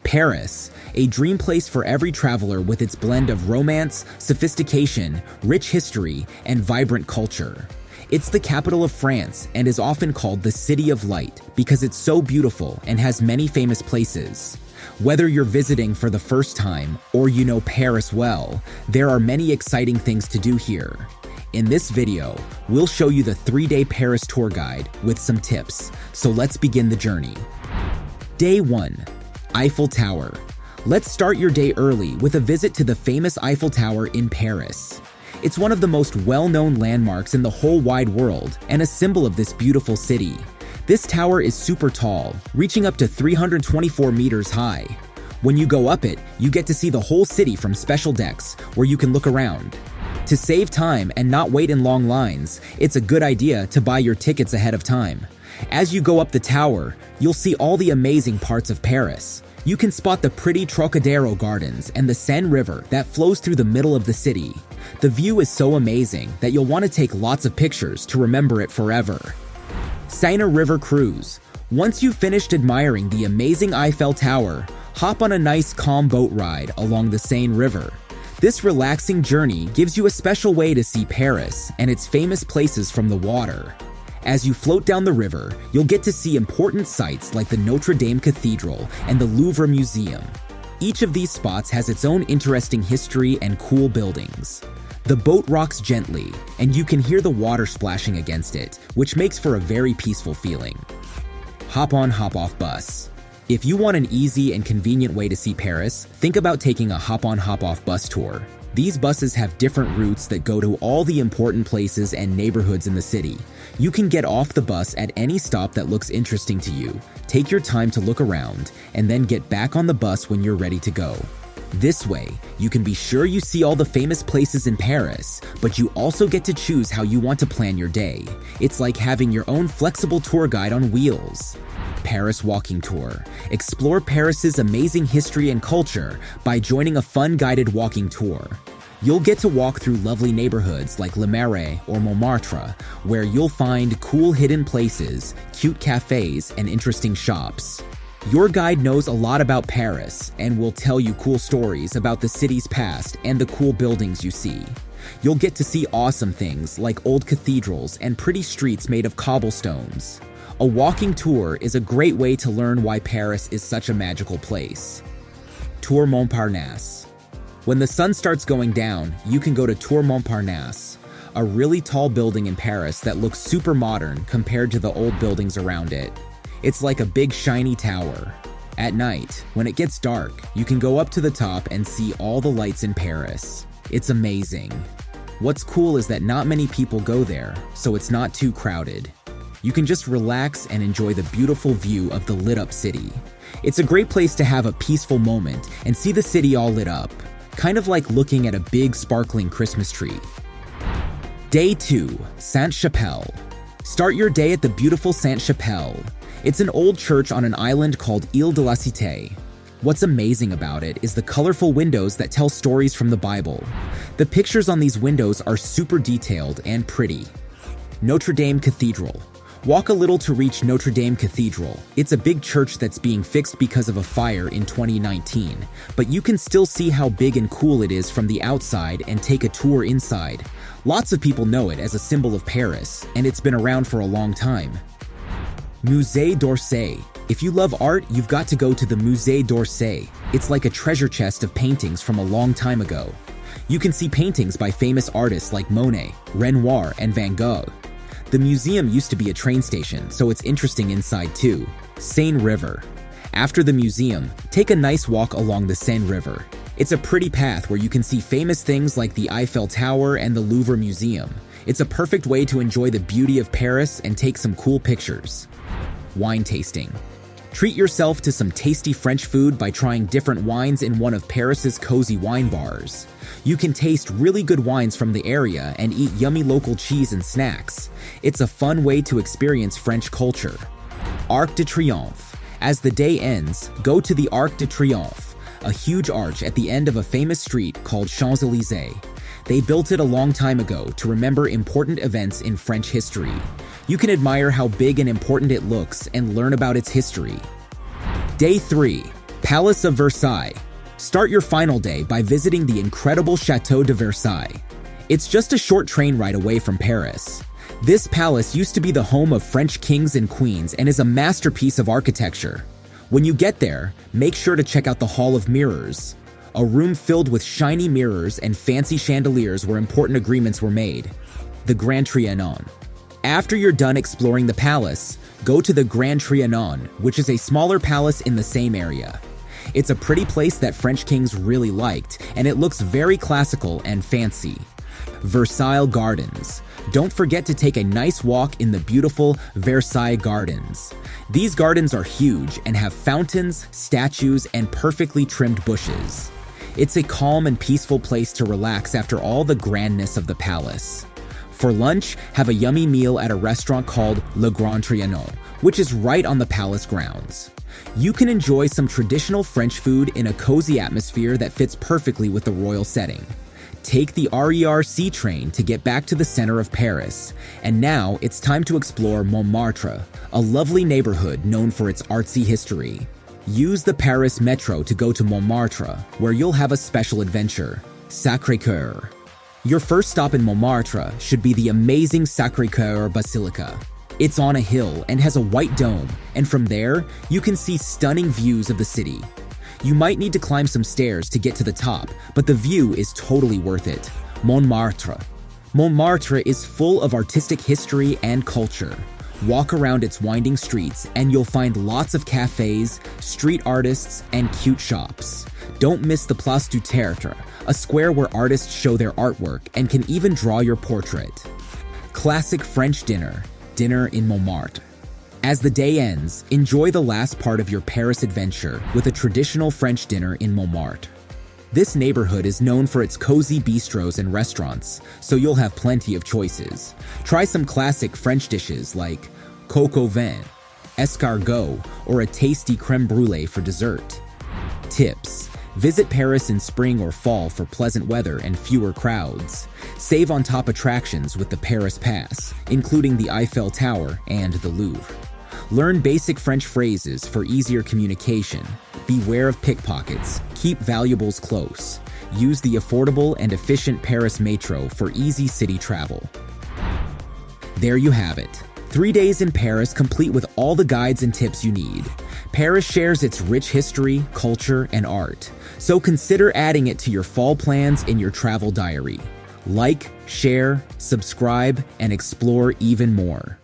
Paris, a dream place for every traveler with its blend of romance, sophistication, rich history, and vibrant culture. It's the capital of France and is often called the City of Light because it's so beautiful and has many famous places. Whether you're visiting for the first time or you know Paris well, there are many exciting things to do here. In this video, we'll show you the 3-day Paris tour guide with some tips, so let's begin the journey. Day 1. Eiffel Tower. Let's start your day early with a visit to the famous Eiffel Tower in Paris. It's one of the most well-known landmarks in the whole wide world and a symbol of this beautiful city. This tower is super tall, reaching up to 324 meters high. When you go up it, you get to see the whole city from special decks where you can look around. To save time and not wait in long lines, it's a good idea to buy your tickets ahead of time. As you go up the tower, you'll see all the amazing parts of Paris. You can spot the pretty Trocadero gardens and the Seine River that flows through the middle of the city. The view is so amazing that you'll want to take lots of pictures to remember it forever. Seine River Cruise. Once you've finished admiring the amazing Eiffel Tower, hop on a nice calm boat ride along the Seine River. This relaxing journey gives you a special way to see Paris and its famous places from the water. As you float down the river, you'll get to see important sites like the Notre Dame Cathedral and the Louvre Museum. Each of these spots has its own interesting history and cool buildings. The boat rocks gently, and you can hear the water splashing against it, which makes for a very peaceful feeling. Hop on, hop off bus. If you want an easy and convenient way to see Paris, think about taking a hop on, hop off bus tour. These buses have different routes that go to all the important places and neighborhoods in the city. You can get off the bus at any stop that looks interesting to you, take your time to look around, and then get back on the bus when you're ready to go. This way, you can be sure you see all the famous places in Paris, but you also get to choose how you want to plan your day. It's like having your own flexible tour guide on wheels. Paris Walking Tour. Explore Paris's amazing history and culture by joining a fun guided walking tour. You'll get to walk through lovely neighborhoods like Le Marais or Montmartre, where you'll find cool hidden places, cute cafes, and interesting shops. Your guide knows a lot about Paris and will tell you cool stories about the city's past and the cool buildings you see. You'll get to see awesome things like old cathedrals and pretty streets made of cobblestones. A walking tour is a great way to learn why Paris is such a magical place. Tour Montparnasse. When the sun starts going down, you can go to Tour Montparnasse, a really tall building in Paris that looks super modern compared to the old buildings around it. It's like a big shiny tower. At night, when it gets dark, you can go up to the top and see all the lights in Paris. It's amazing. What's cool is that not many people go there, so it's not too crowded. You can just relax and enjoy the beautiful view of the lit-up city. It's a great place to have a peaceful moment and see the city all lit up, kind of like looking at a big sparkling Christmas tree. Day 2. Sainte-Chapelle. Start your day at the beautiful Sainte-Chapelle. It's an old church on an island called Ile de la Cité. What's amazing about it is the colorful windows that tell stories from the Bible. The pictures on these windows are super detailed and pretty. Notre Dame Cathedral. Walk a little to reach Notre Dame Cathedral. It's a big church that's being fixed because of a fire in 2019, but you can still see how big and cool it is from the outside and take a tour inside. Lots of people know it as a symbol of Paris, and it's been around for a long time. Musée d'Orsay. If you love art, you've got to go to the Musée d'Orsay. It's like a treasure chest of paintings from a long time ago. You can see paintings by famous artists like Monet, Renoir, and Van Gogh. The museum used to be a train station, so it's interesting inside too. Seine River. After the museum, take a nice walk along the Seine River. It's a pretty path where you can see famous things like the Eiffel Tower and the Louvre Museum. It's a perfect way to enjoy the beauty of Paris and take some cool pictures. Wine tasting. Treat yourself to some tasty French food by trying different wines in one of Paris's cozy wine bars. You can taste really good wines from the area and eat yummy local cheese and snacks. It's a fun way to experience French culture. Arc de Triomphe. As the day ends, go to the Arc de Triomphe, a huge arch at the end of a famous street called Champs-Élysées. They built it a long time ago to remember important events in French history. You can admire how big and important it looks and learn about its history. Day 3. Palace of Versailles. Start your final day by visiting the incredible Château de Versailles. It's just a short train ride away from Paris. This palace used to be the home of French kings and queens and is a masterpiece of architecture. When you get there, make sure to check out the Hall of Mirrors, a room filled with shiny mirrors and fancy chandeliers where important agreements were made. The Grand Trianon. After you're done exploring the palace, go to the Grand Trianon, which is a smaller palace in the same area. It's a pretty place that French kings really liked, and it looks very classical and fancy. Versailles Gardens. Don't forget to take a nice walk in the beautiful Versailles Gardens. These gardens are huge and have fountains, statues, and perfectly trimmed bushes. It's a calm and peaceful place to relax after all the grandness of the palace. For lunch, have a yummy meal at a restaurant called Le Grand Trianon, which is right on the palace grounds. You can enjoy some traditional French food in a cozy atmosphere that fits perfectly with the royal setting. Take the RER train to get back to the center of Paris. And now it's time to explore Montmartre, a lovely neighborhood known for its artsy history. Use the Paris Metro to go to Montmartre, where you'll have a special adventure, Sacré-Cœur. Your first stop in Montmartre should be the amazing Sacré-Cœur Basilica. It's on a hill and has a white dome, and from there, you can see stunning views of the city. You might need to climb some stairs to get to the top, but the view is totally worth it. Montmartre. Montmartre is full of artistic history and culture. Walk around its winding streets and you'll find lots of cafes, street artists, and cute shops. Don't miss the Place du Théâtre, a square where artists show their artwork and can even draw your portrait. Classic French dinner. Dinner in Montmartre. As the day ends, enjoy the last part of your Paris adventure with a traditional French dinner in Montmartre. This neighborhood is known for its cozy bistros and restaurants, so you'll have plenty of choices. Try some classic French dishes like coq au vin, escargot, or a tasty crème brûlée for dessert. Tips: visit Paris in spring or fall for pleasant weather and fewer crowds. Save on top attractions with the Paris Pass, including the Eiffel Tower and the Louvre. Learn basic French phrases for easier communication. Beware of pickpockets. Keep valuables close. Use the affordable and efficient Paris Metro for easy city travel. There you have it. 3 days in Paris complete with all the guides and tips you need. Paris shares its rich history, culture, and art, so consider adding it to your fall plans in your travel diary. Like, share, subscribe, and explore even more.